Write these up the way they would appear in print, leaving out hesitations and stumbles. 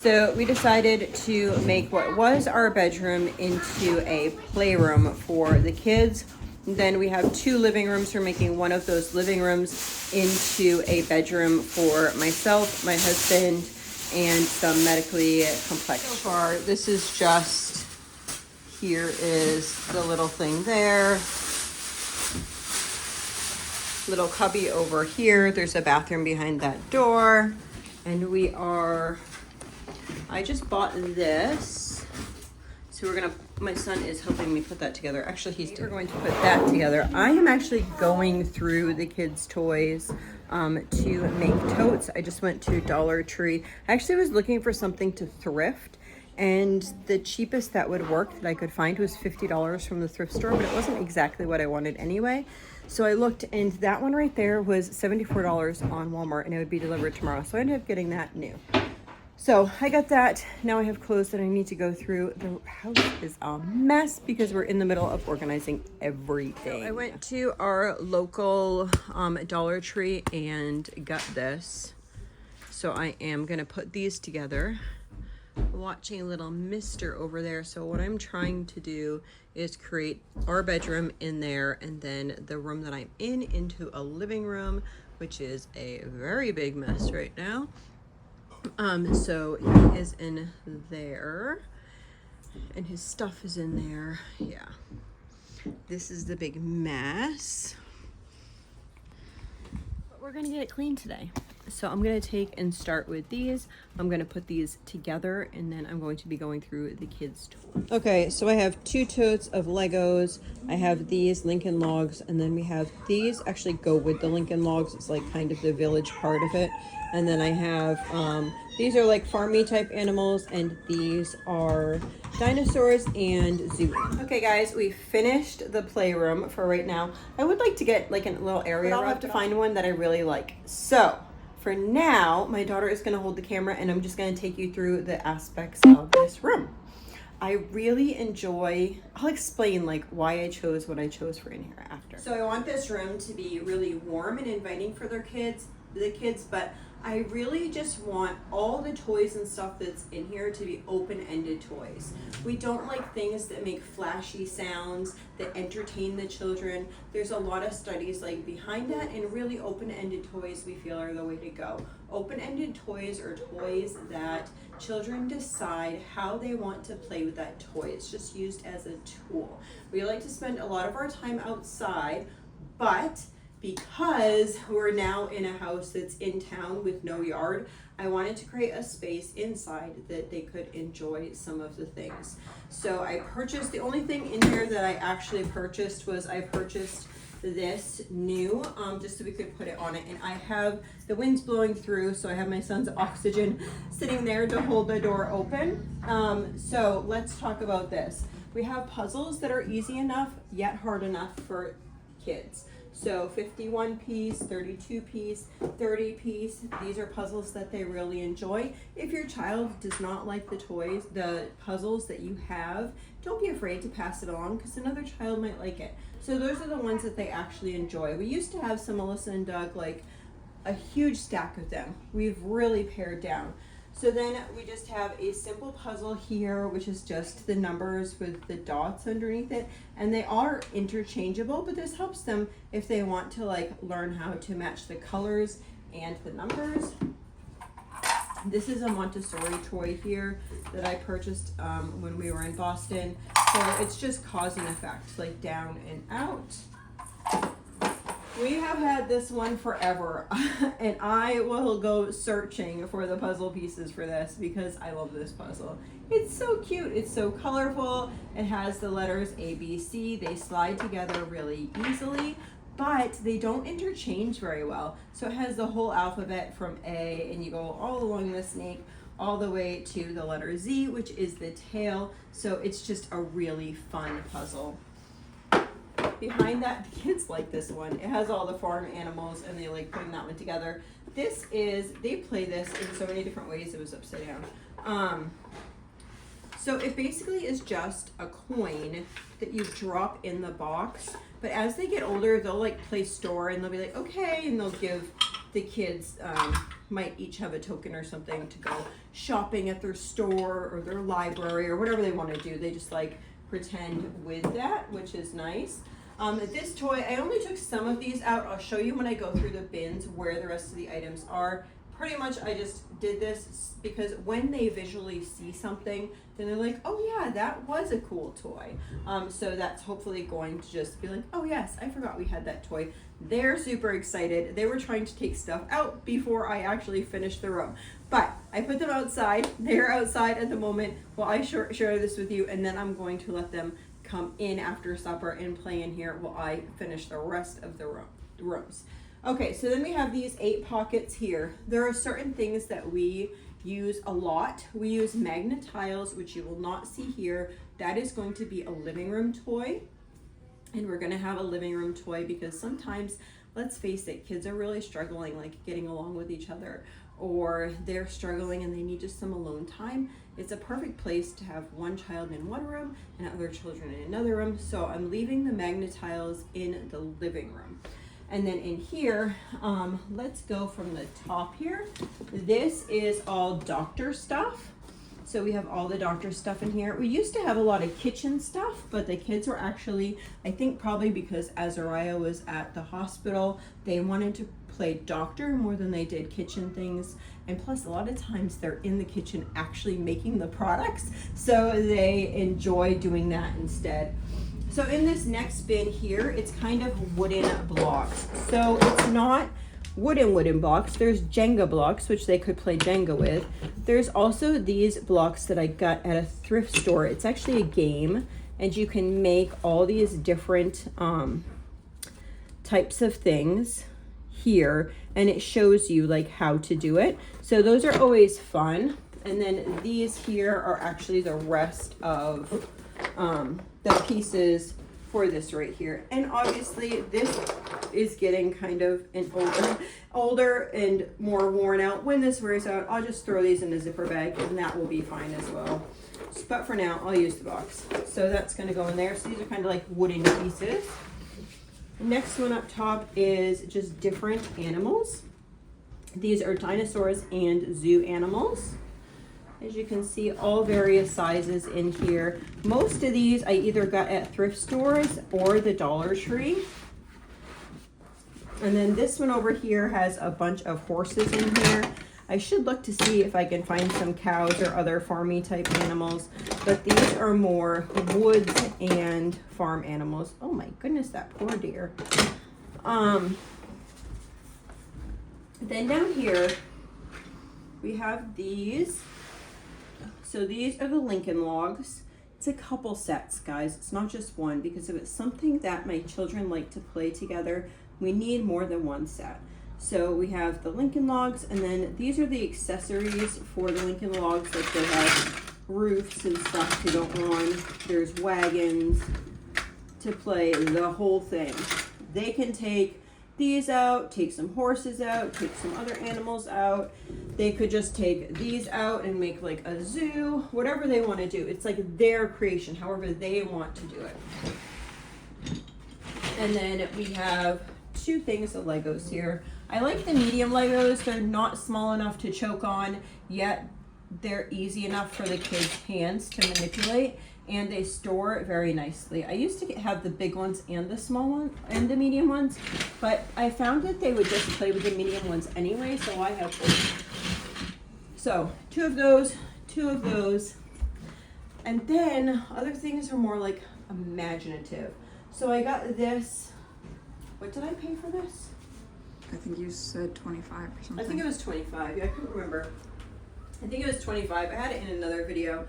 So we decided to make what was our bedroom into a playroom for the kids. Then we have two living rooms. We're making one of those living rooms into a bedroom for myself, my husband, and some medically complex. So far, this is just, here is the little thing there. Little cubby over here. There's a bathroom behind that door. And I just bought this. So my son is helping me put that together. Actually, we're going to put that together. I am actually going through the kids' toys to make totes. I just went to Dollar Tree. I actually was looking for something to thrift, and the cheapest that would work that I could find was $50 from the thrift store, but it wasn't exactly what I wanted anyway. So I looked, and that one right there was $74 on Walmart, and it would be delivered tomorrow. So I ended up getting that new. So I got that. Now I have clothes that I need to go through. The house is a mess because we're in the middle of organizing everything. So I went to our local Dollar Tree and got this. So I am gonna put these together. Watching little mister over there. So what I'm trying to do is create our bedroom in there, and then the room that I'm in into a living room, which is a very big mess right now. So he is in there and his stuff is in there. Yeah, this is the big mess, but we're gonna get it clean today. So I'm gonna take and start with these. I'm gonna put these together, and then I'm going to be going through the kids' toys. Okay, so I have two totes of Legos. I have these Lincoln Logs, and then we have these actually go with the Lincoln Logs. It's like kind of the village part of it. And then I have, these are like farmy type animals, and these are dinosaurs and zoo. Okay guys, we finished the playroom for right now. I would like to get like a little area, but I'll have to find one that I really like. So for now, my daughter is gonna hold the camera, and I'm just gonna take you through the aspects of this room. I really enjoy, I'll explain like why I chose what I chose for in here after. So I want this room to be really warm and inviting for the kids, but I really just want all the toys and stuff that's in here to be open-ended toys. We don't like things that make flashy sounds, that entertain the children. There's a lot of studies like behind that, and really open-ended toys we feel are the way to go. Open-ended toys are toys that children decide how they want to play with that toy. It's just used as a tool. We like to spend a lot of our time outside, but because we're now in a house that's in town with no yard, I wanted to create a space inside that they could enjoy some of the things. So I purchased, the only thing in here that I actually purchased was I purchased this new, just so we could put it on it. And I have, the wind's blowing through, so I have my son's oxygen sitting there to hold the door open. So let's talk about this. We have puzzles that are easy enough, yet hard enough for kids. So 51 piece, 32 piece, 30 piece. These are puzzles that they really enjoy. If your child does not like the puzzles that you have, don't be afraid to pass it along, because another child might like it. So those are the ones that they actually enjoy. We used to have some, Melissa and Doug, like a huge stack of them. We've really pared down. So then we just have a simple puzzle here, which is just the numbers with the dots underneath it. And they are interchangeable, but this helps them if they want to like learn how to match the colors and the numbers. This is a Montessori toy here that I purchased when we were in Boston. So it's just cause and effect, like down and out. We have had this one forever, and I will go searching for the puzzle pieces for this because I love this puzzle. It's so cute. It's so colorful. It has the letters A, B, C. They slide together really easily, but they don't interchange very well. So it has the whole alphabet from A, and you go all along the snake all the way to the letter Z, which is the tail. So it's just a really fun puzzle. Behind that, the kids like this one. It has all the farm animals, and they like putting that one together. This is, they play this in so many different ways. It was upside down. So it basically is just a coin that you drop in the box. But as they get older, they'll like play store, and they'll be like, okay, and they'll give the kids, might each have a token or something to go shopping at their store or their library or whatever they want to do. They just like pretend with that, which is nice. This toy, I only took some of these out. I'll show you when I go through the bins where the rest of the items are. Pretty much I just did this because when they visually see something, then they're like, oh yeah, that was a cool toy. So that's hopefully going to just be like, oh yes, I forgot we had that toy. They're super excited. They were trying to take stuff out before I actually finished the room. But I put them outside. They're outside at the moment while I share this with you, and then I'm going to let them come in after supper and play in here while I finish the rest of the rooms. Okay, so then we have these 8 pockets here. There are certain things that we use a lot. We use magnet tiles, which you will not see here. That is going to be a living room toy. And we're gonna have a living room toy because sometimes, let's face it, kids are really struggling like getting along with each other, or they're struggling and they need just some alone time. It's a perfect place to have one child in one room and other children in another room. So I'm leaving the magnet tiles in the living room. And then in here, let's go from the top here. This is all doctor stuff. So we have all the doctor stuff in here. We used to have a lot of kitchen stuff, but the kids were actually, I think probably because Azariah was at the hospital, they wanted to play doctor more than they did kitchen things. And plus a lot of times they're in the kitchen actually making the products. So they enjoy doing that instead. So in this next bin here, it's kind of wooden blocks. So it's not wooden blocks. There's Jenga blocks, which they could play Jenga with. There's also these blocks that I got at a thrift store. It's actually a game, and you can make all these different types of things here, and it shows you like how to do it. So those are always fun. And then these here are actually the rest of the pieces for this right here. And obviously this is getting kind of an older and more worn out. When this wears out, I'll just throw these in a zipper bag and that will be fine as well. But for now, I'll use the box. So that's gonna go in there. So these are kind of like wooden pieces. Next one up top is just different animals. These are dinosaurs and zoo animals. As you can see, all various sizes in here. Most of these I either got at thrift stores or the Dollar Tree. And then this one over here has a bunch of horses in here. I should look to see if I can find some cows or other farmy type animals, but these are more woods and farm animals. Oh my goodness, that poor deer. Then down here, we have these. So these are the Lincoln Logs. It's a couple sets, guys. It's not just one, because if it's something that my children like to play together, we need more than one set. So we have the Lincoln Logs, and then these are the accessories for the Lincoln Logs. Like they have roofs and stuff to go on. There's wagons to play the whole thing. They can take these out, take some horses out, take some other animals out. They could just take these out and make like a zoo, whatever they want to do. It's like their creation, however they want to do it. And then we have 2 things of Legos here. I like the medium Legos. They're not small enough to choke on, yet they're easy enough for the kids' hands to manipulate, and they store very nicely. I used to have the big ones and the small one and the medium ones, but I found that they would just play with the medium ones anyway, so I have 4. So 2 of those, 2 of those, and then other things are more like imaginative. So I got this. What did I pay for this? I think you said 25 or something. I think it was 25. Yeah, I couldn't remember. I think it was 25. I had it in another video.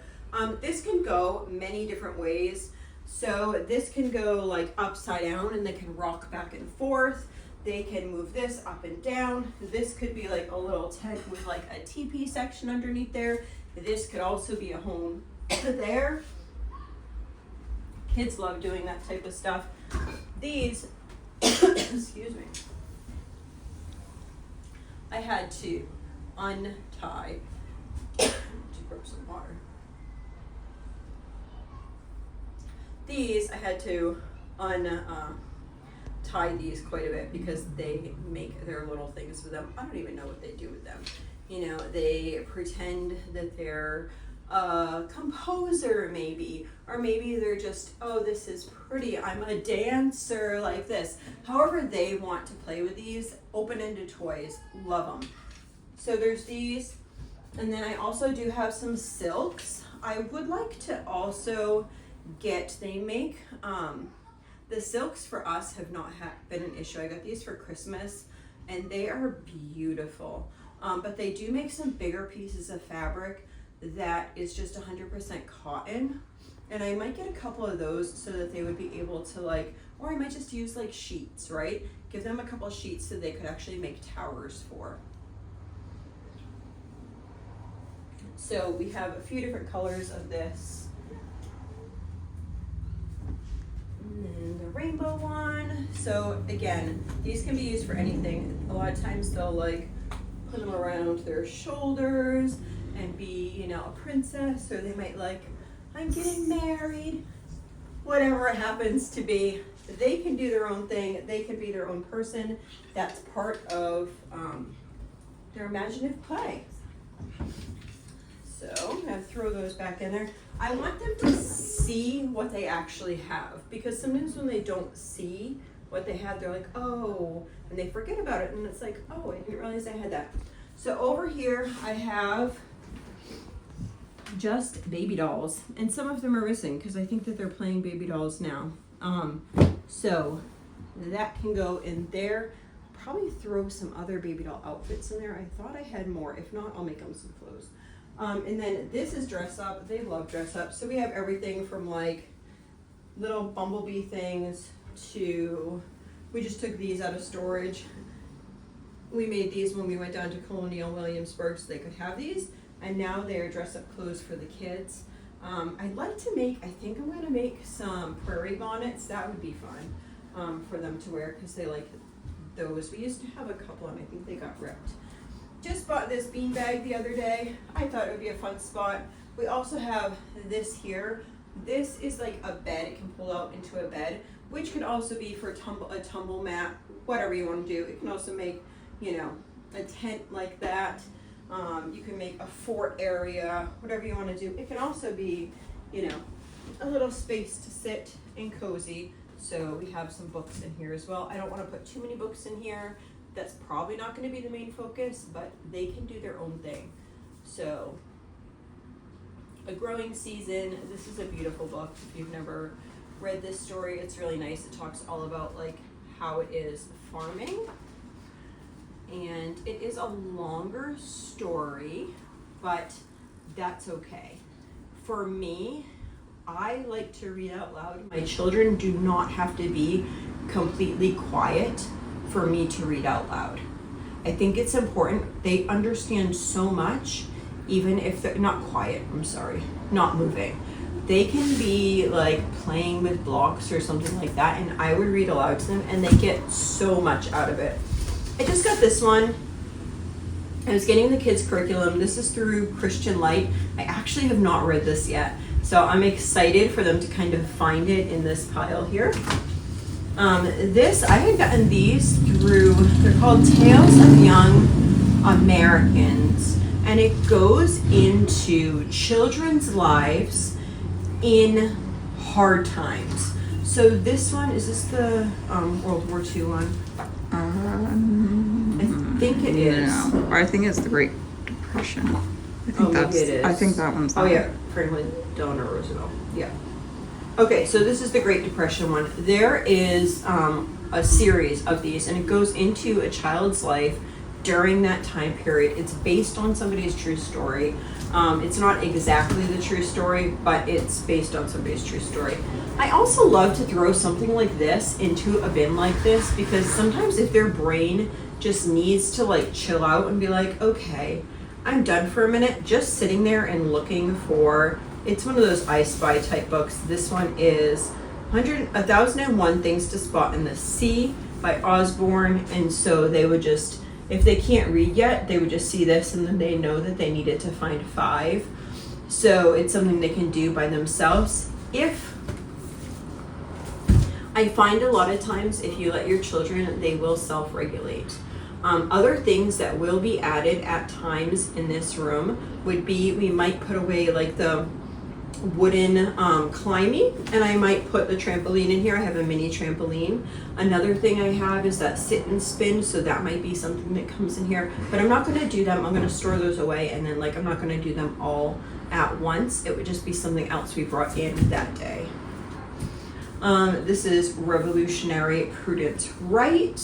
This can go many different ways. So this can go like upside down and they can rock back and forth. They can move this up and down. This could be like a little tent with like a teepee section underneath there. This could also be a home there. Kids love doing that type of stuff. These, excuse me, I had to untie to grab some water. These I had to tie these quite a bit because they make their little things with them. I don't even know what they do with them. You know, they pretend that they're a composer maybe, or maybe they're just, oh, this is pretty, I'm a dancer, like this. However they want to play with these open-ended toys, love them. So there's these, and then I also do have some silks. I would like to also get, they make, the silks for us have not been an issue. I got these for Christmas and they are beautiful. But they do make some bigger pieces of fabric that is just 100% cotton. And I might get a couple of those so that they would be able to like, or I might just use like sheets, right? Give them a couple of sheets so they could actually make towers for. So we have a few different colors of this. And then the rainbow one. So again, these can be used for anything. A lot of times they'll like put them around their shoulders and be, you know, a princess, or they might like, I'm getting married, whatever it happens to be. They can do their own thing. They can be their own person. That's part of their imaginative play. So I'm gonna throw those back in there. I want them to see what they actually have, because sometimes when they don't see what they have, they're like, oh, and they forget about it, and it's like, oh, I didn't realize I had that. So over here I have just baby dolls, and some of them are missing because I think that they're playing baby dolls now. So that can go in there. Probably throw some other baby doll outfits in there. I thought I had more. If not, I'll make them some clothes. And then this is dress up. They love dress up. So we have everything from like little bumblebee things to, we just took these out of storage. We made these when we went down to Colonial Williamsburg so they could have these. And now they are dress up clothes for the kids. I'd like to make, I think I'm gonna make some prairie bonnets. That would be fun for them to wear because they like those. We used to have a couple and I think they got ripped. Just bought this bean bag the other day. I thought it would be a fun spot. We also have this here. This is like a bed. It can pull out into a bed, which could also be for a tumble mat, whatever you want to do. It can also make, you know, a tent like that. You can make a fort area, whatever you want to do. It can also be, you know, a little space to sit and cozy. So we have some books in here as well. I don't want to put too many books in here. That's probably not going to be the main focus, but they can do their own thing. So, A Growing Season. This is a beautiful book. If you've never read this story, it's really nice. It talks all about like how it is farming. And it is a longer story, but that's okay. For me, I like to read out loud. My children do not have to be completely quiet for me to read out loud. I think it's important. They understand so much, even if they're not quiet, not moving. They can be like playing with blocks or something like that, and I would read aloud to them and they get so much out of it. I just got this one. I was getting the kids' curriculum. This is through Christian Light. I actually have not read this yet, so I'm excited for them to kind of find it in this pile here. I had gotten these through, they're called Tales of Young Americans, and it goes into children's lives in hard times. So this one, is this the World War II one? I think it is. No, I think it's the Great Depression. I think maybe it is. I think that one's. Oh yeah, Franklin Delano Roosevelt. Yeah. Okay, so this is the Great Depression one. There is a series of these, and it goes into a child's life during that time period. It's based on somebody's true story. It's not exactly the true story, but it's based on somebody's true story. I also love to throw something like this into a bin like this, because sometimes if their brain just needs to like chill out and be like, okay, I'm done for a minute, just sitting there and looking for, it's one of those I Spy type books. This one is 1001 Things to Spot in the Sea by Osborne. And so they would just, if they can't read yet, they would just see this and then they know that they needed to find 5. So it's something they can do by themselves. I find a lot of times if you let your children, they will self-regulate. Other things that will be added at times in this room would be, we might put away like the wooden climbing, and I might put the trampoline in here. I have a mini trampoline. Another thing I have is that sit and spin, so that might be something that comes in here, but I'm not going to do them. I'm going to store those away, and then like I'm not going to do them all at once. It would just be something else we brought in that day. This is Revolutionary Prudence Right.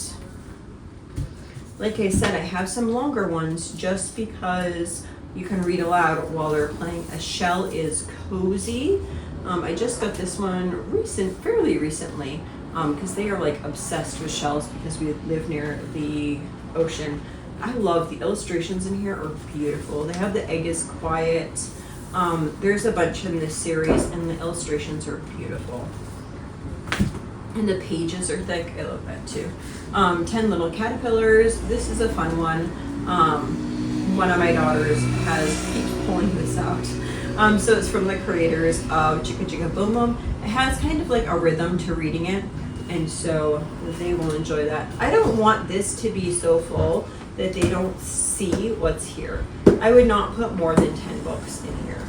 Like I said, I have some longer ones just because you can read aloud while they're playing. A Shell is Cozy. I just got this one fairly recently, because they are like obsessed with shells because we live near the ocean. I love the illustrations in here are beautiful. They have The Egg is Quiet. There's a bunch in this series, and the illustrations are beautiful. And the pages are thick. I love that too. 10 Little Caterpillars. This is a fun one. One of my daughters keeps pulling this out. So it's from the creators of Chicka Chicka Boom Boom. It has kind of like a rhythm to reading it, and so they will enjoy that. I don't want this to be so full that they don't see what's here. I would not put more than 10 books in here.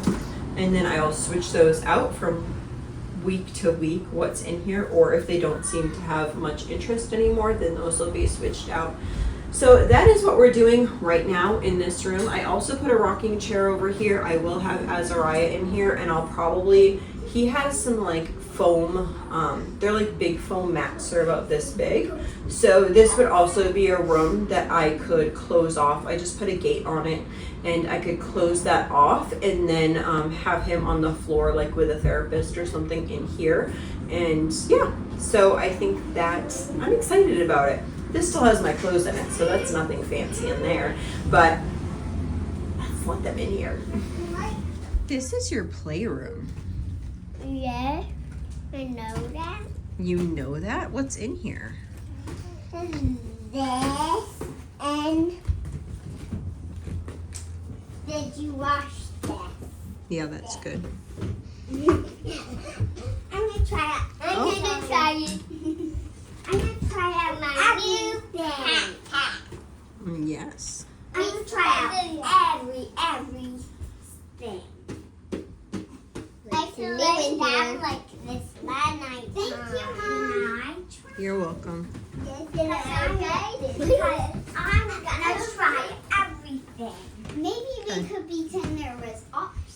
And then I'll switch those out from week to week, what's in here, or if they don't seem to have much interest anymore, then those will be switched out. So that is what we're doing right now in this room. I also put a rocking chair over here. I will have Azariah in here, and he has some like foam, they're like big foam mats. They're about this big. So this would also be a room that I could close off. I just put a gate on it, and I could close that off and then have him on the floor like with a therapist or something in here. And yeah, so I think I'm excited about it. This still has my clothes in it, so that's nothing fancy in there, but let's let them in here. This is your playroom. Yeah, I know that. You know that? What's in here? This, and did you wash this? Yeah, that's good. I'm gonna try it. I'm gonna try it. I'm gonna try out my new thing. Yes. I'm gonna try out everything. I feel like this last night. Thank you, Mom. You're welcome. Because I'm gonna try everything. Maybe we could pretend there was ops.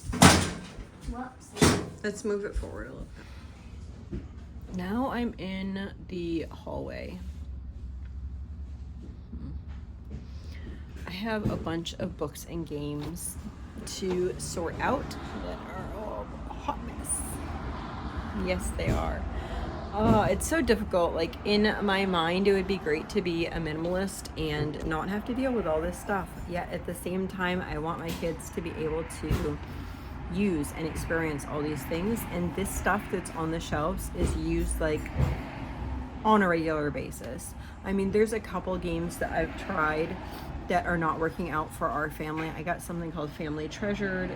Whoops. Let's move it forward a little bit. Now I'm in the hallway. I have a bunch of books and games to sort out that are all a hot mess. Yes, they are. It's so difficult. Like, in my mind, it would be great to be a minimalist and not have to deal with all this stuff. Yet at the same time, I want my kids to be able to use and experience all these things, and this stuff that's on the shelves is used like on a regular basis. I mean, there's a couple games that I've tried that are not working out for our family. I got something called Family Treasures,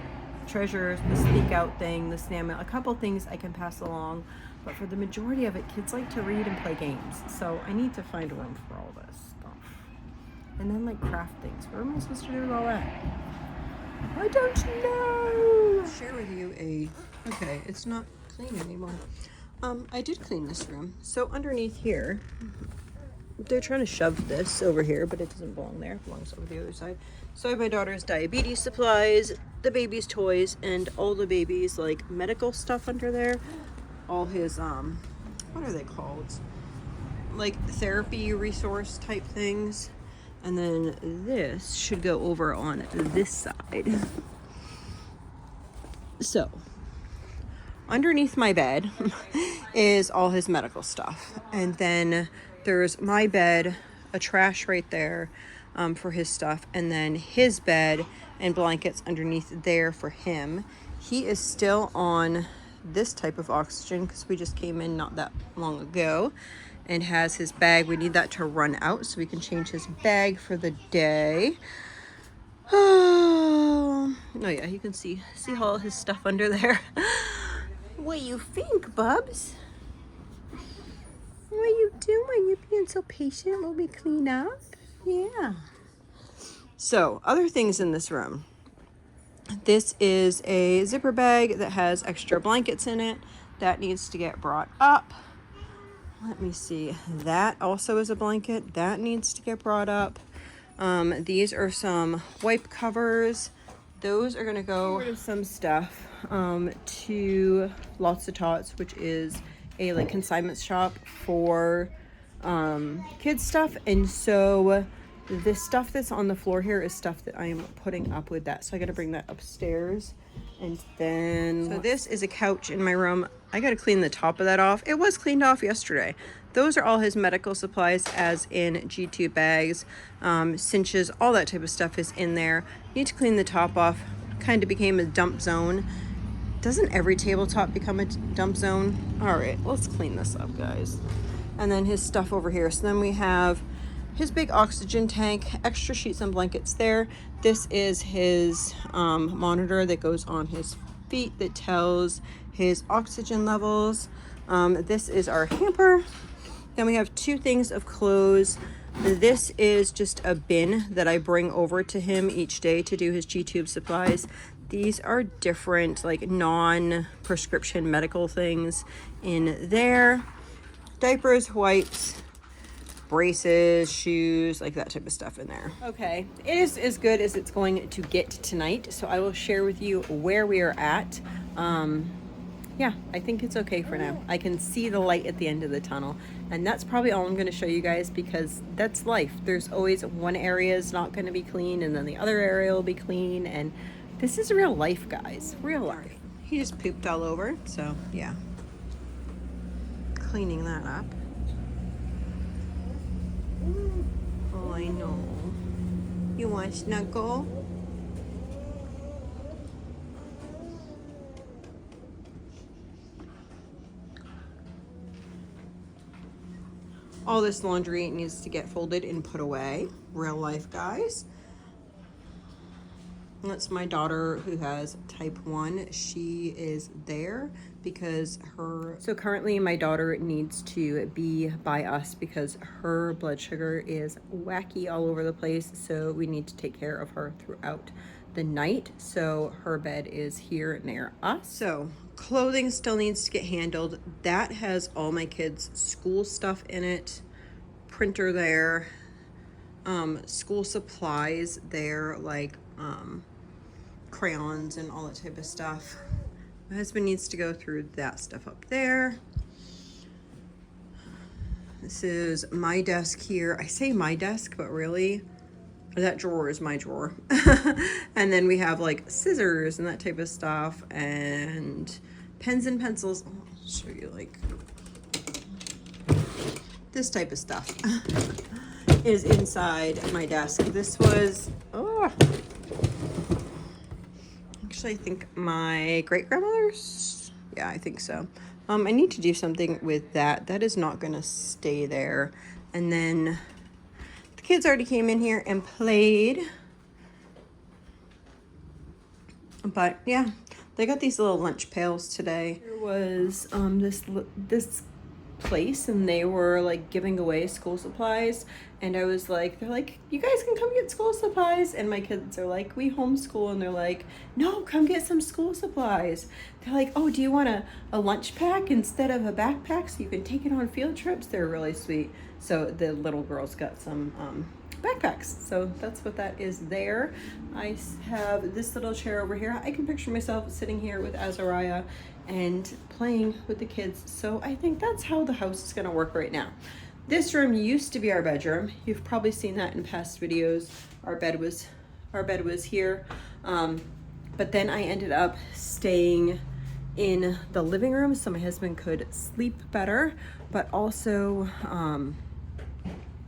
the Speak Out thing, the Snail Mail, a couple things I can pass along, but for the majority of it, kids like to read and play games, so I need to find room for all this stuff. And then like craft things. What am I supposed to do with all that? I don't know. I'll share with you okay, it's not clean anymore. I did clean this room. So underneath here, they're trying to shove this over here, but it doesn't belong there. It belongs over the other side. So I have my daughter's diabetes supplies, the baby's toys, and all the baby's like medical stuff under there. All his, what are they called? Like therapy resource type things. And then this should go over on this side. So, underneath my bed is all his medical stuff. And then there's my bed, a trash right there for his stuff. And then his bed and blankets underneath there for him. He is still on this type of oxygen because we just came in not that long ago. And has his bag. We need that to run out so we can change his bag for the day. Oh yeah, you can see all his stuff under there. What you think, Bubs? What you doing? You being so patient while we clean up? Yeah. So, other things in this room. This is a zipper bag that has extra blankets in it. That needs to get brought up. Let me see. That also is a blanket. That needs to get brought up. These are some wipe covers. Those are going to go rid of some stuff to Lots of Tots, which is a like consignment shop for kids stuff. And so this stuff that's on the floor here is stuff that I am putting up with that. So I got to bring that upstairs. And then so this is a couch in my room. I got to clean the top of that off. It was cleaned off yesterday. Those are all his medical supplies, as in G2 bags, cinches, all that type of stuff is in there. Need to clean the top off. Kind of became a dump zone. Doesn't every tabletop become a dump zone? All right, let's clean this up, guys. And then his stuff over here. So then we have his big oxygen tank, extra sheets and blankets there. This is his monitor that goes on his feet that tells his oxygen levels. This is our hamper. Then we have 2 things of clothes. This is just a bin that I bring over to him each day to do his G-tube supplies. These are different, like non-prescription medical things in there. Diapers, wipes, braces, shoes, like that type of stuff in there. Okay, it is as good as it's going to get tonight, so I will share with you where we are at. Yeah, I think it's okay for now. I can see the light at the end of the tunnel, and that's probably all I'm going to show you guys, because that's life. There's always one area is not going to be clean, and then the other area will be clean, and this is real life, guys. Real life. He just pooped all over, so yeah. Cleaning that up. Oh, I know. You want to snuggle? All this laundry needs to get folded and put away. Real life, guys. That's my daughter who has type 1. She is there because so currently my daughter needs to be by us because her blood sugar is wacky all over the place. So we need to take care of her throughout the night. So her bed is here near us. So clothing still needs to get handled. That has all my kids' school stuff in it. Printer there. School supplies there, like crayons and all that type of stuff. My husband needs to go through that stuff up there. This is my desk here. I say my desk, but really that drawer is my drawer. And then we have like scissors and that type of stuff, and pens and pencils. I'll show you like this type of stuff is inside my desk. This was, actually, I think my great-grandmother's. Yeah, I think so. I need to do something with that. That is not going to stay there. And then the kids already came in here and played. But yeah, they got these little lunch pails today. There was this place, and they were like giving away school supplies, and I was like, they're like, you guys can come get school supplies, and my kids are like, we homeschool, and they're like, no, come get some school supplies. They're like, oh, do you want a lunch pack instead of a backpack so you can take it on field trips? They're really sweet. So the little girls got some backpacks, so that's what that is there. I have this little chair over here. I can picture myself sitting here with Azariah and playing with the kids. So I think that's how the house is going to work right now. This room used to be our bedroom. You've probably seen that in past videos. Our bed was here, but then I ended up staying in the living room so my husband could sleep better. But also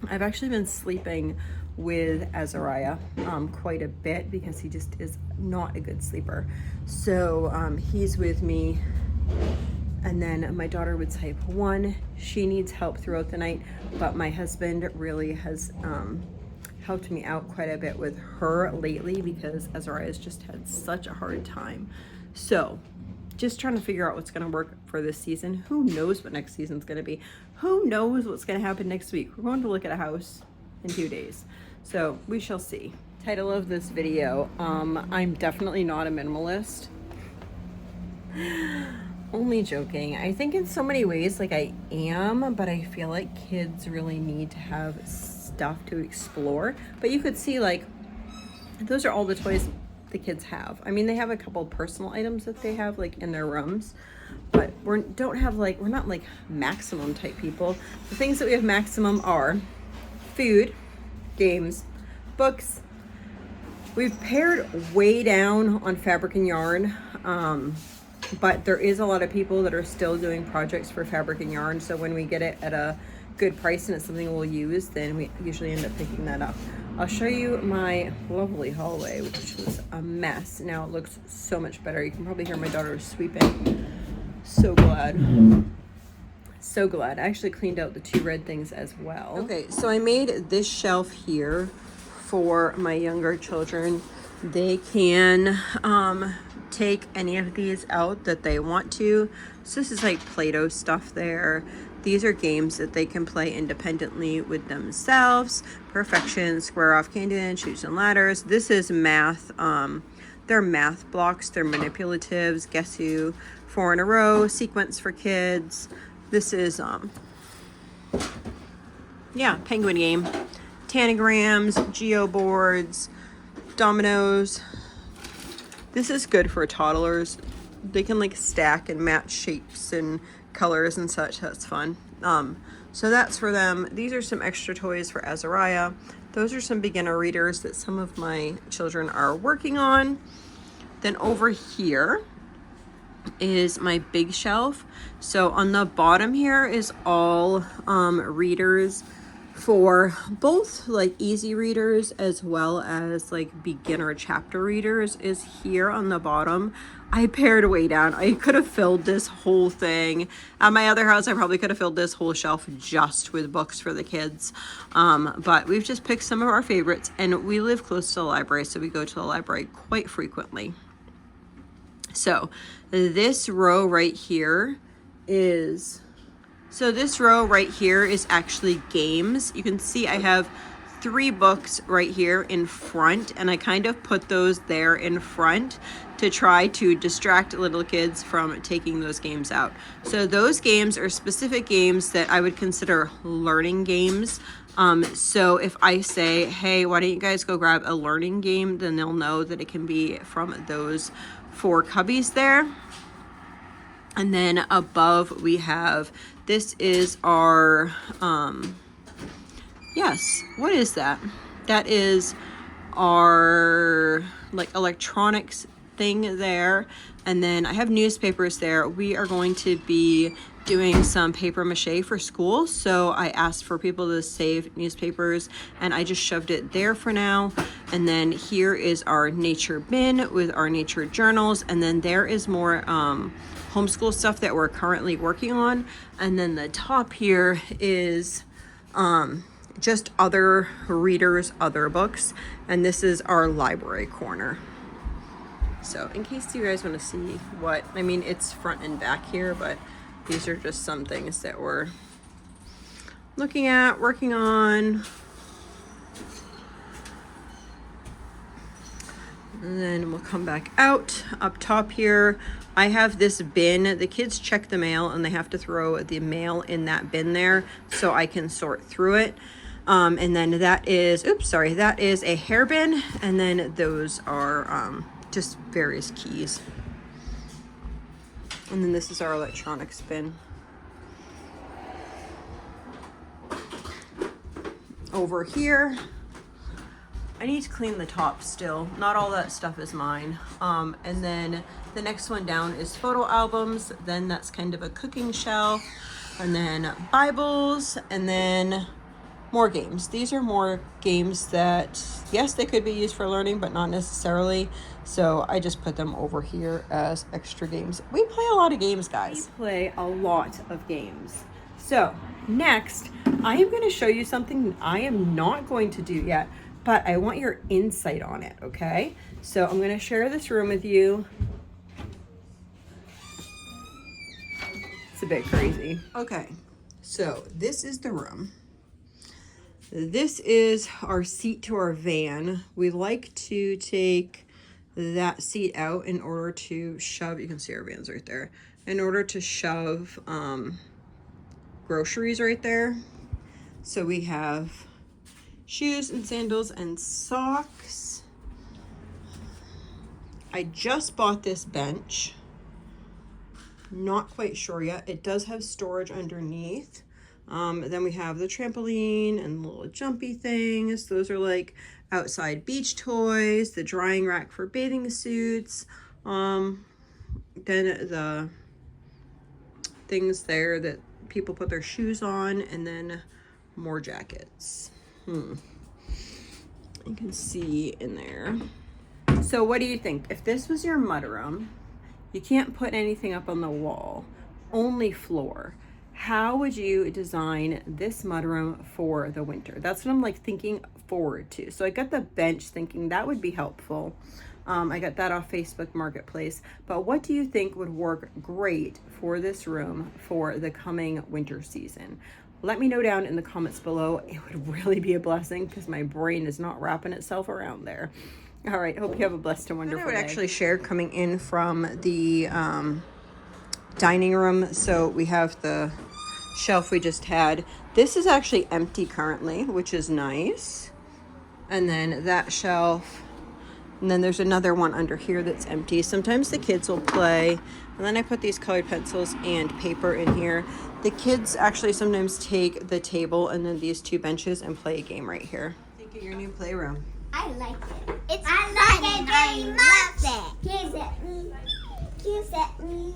I've actually been sleeping with Azariah quite a bit because he just is not a good sleeper. So he's with me. And then my daughter with type 1, she needs help throughout the night, but my husband really has helped me out quite a bit with her lately because Azariah has just had such a hard time. So just trying to figure out what's going to work for this season. Who knows what next season's going to be? Who knows what's going to happen next week? We're going to look at a house in 2 days. So we shall see. Title of this video, I'm definitely not a minimalist. Only joking. I think in so many ways, like, I am, but I feel like kids really need to have stuff to explore. But you could see, like, those are all the toys the kids have. I mean, they have a couple personal items that they have, like, in their rooms, but we're not like maximum type people. The things that we have maximum are food, games, books. We've pared way down on fabric and yarn, but there is a lot of people that are still doing projects for fabric and yarn. So when we get it at a good price and it's something we'll use, then we usually end up picking that up. I'll show you my lovely hallway, which was a mess. Now it looks so much better. You can probably hear my daughter sweeping. So glad. So glad. I actually cleaned out the 2 red things as well. Okay, so I made this shelf here for my younger children. They can take any of these out that they want to. So this is like Play-Doh stuff there. These are games that they can play independently with themselves. Perfection, square off, Candyland, Chutes and Ladders. This is math. They're math blocks. They're manipulatives. Guess Who, 4 in a row, sequence for kids. This is penguin game. Tanagrams, geo boards, dominoes. This is good for toddlers. They can like stack and match shapes and colors and such. That's fun. So that's for them. These are some extra toys for Azariah. Those are some beginner readers that some of my children are working on. Then over here is my big shelf. So on the bottom here is all readers for both like easy readers as well as like beginner chapter readers is here on the bottom. I pared way down. I could have filled this whole thing. At my other house, I probably could have filled this whole shelf just with books for the kids. But we've just picked some of our favorites, and we live close to the library, so we go to the library quite frequently. So this row right here is actually games. You can see I have 3 books right here in front, and I kind of put those there in front to try to distract little kids from taking those games out. So those games are specific games that I would consider learning games. So if I say, hey, why don't you guys go grab a learning game, then they'll know that it can be from those 4 cubbies there. And then above we have, this is our, what is that? That is our like electronics thing there. And then I have newspapers there. We are going to be doing some paper mache for school. So I asked for people to save newspapers and I just shoved it there for now. And then here is our nature bin with our nature journals. And then there is more homeschool stuff that we're currently working on. And then the top here is just other readers, other books. And this is our library corner. So in case you guys want to see it's front and back here, but these are just some things that we're looking at, working on. And then we'll come back out. Up top here, I have this bin. The kids check the mail and they have to throw the mail in that bin there so I can sort through it. And then that is a hair bin. And then those are just various keys. And then this is our electronics bin. Over here, I need to clean the top still. Not all that stuff is mine. And then the next one down is photo albums. Then that's kind of a cooking shelf. And then Bibles. And then more games. These are more games that, yes, they could be used for learning, but not necessarily. So I just put them over here as extra games. We play a lot of games, guys. We play a lot of games. So next, I am going to show you something I am not going to do yet, but I want your insight on it, okay? So I'm going to share this room with you. It's a bit crazy. Okay, so this is the room. This is our seat to our van. We like to take that seat out in order to shove, you can see our van's right there, in order to shove groceries right there. So we have shoes and sandals and socks. I just bought this bench. Not quite sure yet. It does have storage underneath. Then we have the trampoline and little jumpy things. Those are like outside beach toys, the drying rack for bathing suits. Then the things there that people put their shoes on, and then more jackets. You can see in there. So what do you think? If this was your mudroom, you can't put anything up on the wall, only floor. How would you design this mudroom for the winter? That's what I'm like thinking forward to. So I got the bench thinking that would be helpful. I got that off Facebook Marketplace. But what do you think would work great for this room for the coming winter season? Let me know down in the comments below. It would really be a blessing because my brain is not wrapping itself around there. All right, hope you have a blessed and wonderful day. I would actually share coming in from the dining room. So we have the shelf we just had. This is actually empty currently, which is nice. And then that shelf. And then there's another one under here that's empty. Sometimes the kids will play. And then I put these colored pencils and paper in here. The kids actually sometimes take the table and then these two benches and play a game right here. Think of your new playroom. I like it. I like it very much. Kiss at me. Kiss at me.